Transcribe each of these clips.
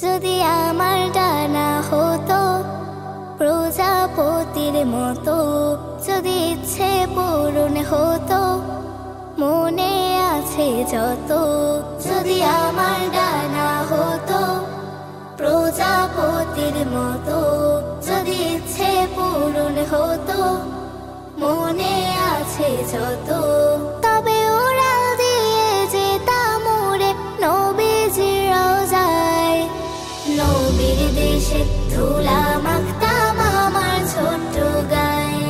যদি আমার ডানা হতো প্রজাপতির মতো, যদি ইচ্ছে পূরণ হতো মনে আছে যত। যদি আমার ডানা হতো প্রজাপতির মতো, যদি ইচ্ছে পূরণ হতো মনে আছে যত। তবে উড়াল দিয়ে যেতাম উড়ে নবীজির রওজায়, নবীর দেশে ধুলা মাখতাম আমার ছোট্ট গায়ে।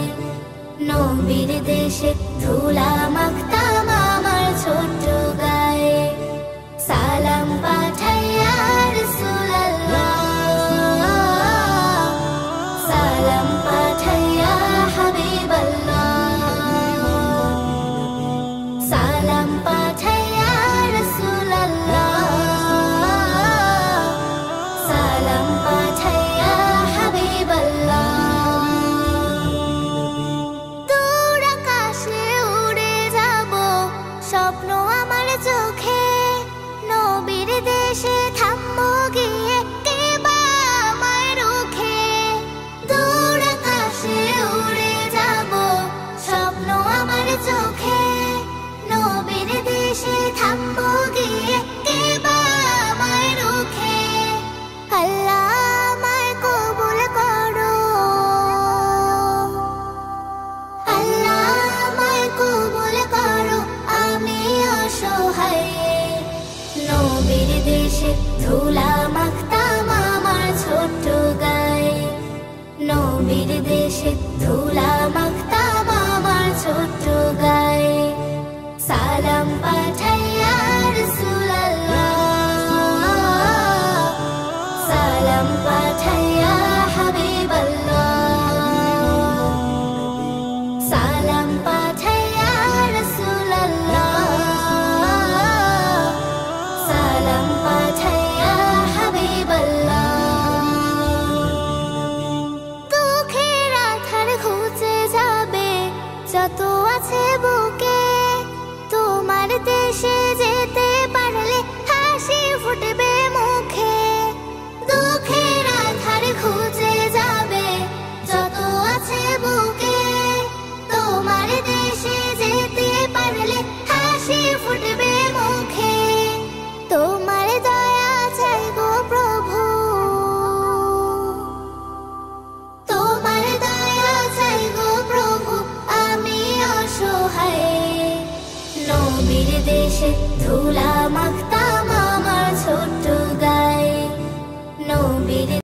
নবীর দেশে ধুলা মাখতাম আমার ছোট্ট গায়ে। সালাম পাঠাই ইয়া রাসূলুল্লাহ, সালাম পাঠাই ইয়া হাবিবাল্লাহ, সালাম পাঠাই ইয়া রাসূলুল্লাহ, সালাম পাঠাই ইয়া হাবিবাল্লাহ। দূর আকাশে উড়ে যাব স্বপ্ন আমার চোখে, নবীর দেশে থামবো গিয়ে কে বা আমায় রুখে। দূর আকাশে উড়ে যাব স্বপ্ন আমার চোখে, নবীর দেশে থামবো গিয়ে কে বা আমায় রুখে। আল্লাহ আমায় কবুল করো, আল্লাহ আমায় কবুল করো, আমি অসহায়। নবীর দেশে ধুলা মাখতাম আমার ছোট্ট গায়ে, নবীর দেশে ধুলা মাখতাম আমার ছোট্ট গায়ে। সালাম পাঠাই ইয়া রাসূলুল্লাহ, সালাম পাঠাই ইয়া হাবিবাল্লাহ, সালাম পাঠাই ইয়া রাসূলুল্লাহ, সালাম পাঠাই ইয়া হাবিবাল্লাহ। দুঃখের আধার ঘুচে যাবে যত আছে বুকে, তোমার দেশে যেতে পারলে হাসি ফুটবে মুখে। দুঃখের আধার ঘুচে যাবে যত আছে বুকে, তোমার দেশে যেতে পারলে হাসি ফুটবে মুখে। তোমার দয়া চাই গো প্রভু, তোমার দয়া চাই গো প্রভু, আমি অসহায়। নবীর দেশে ধুলা মাখতাম আমার ছোট্ট গায়ে, নবীর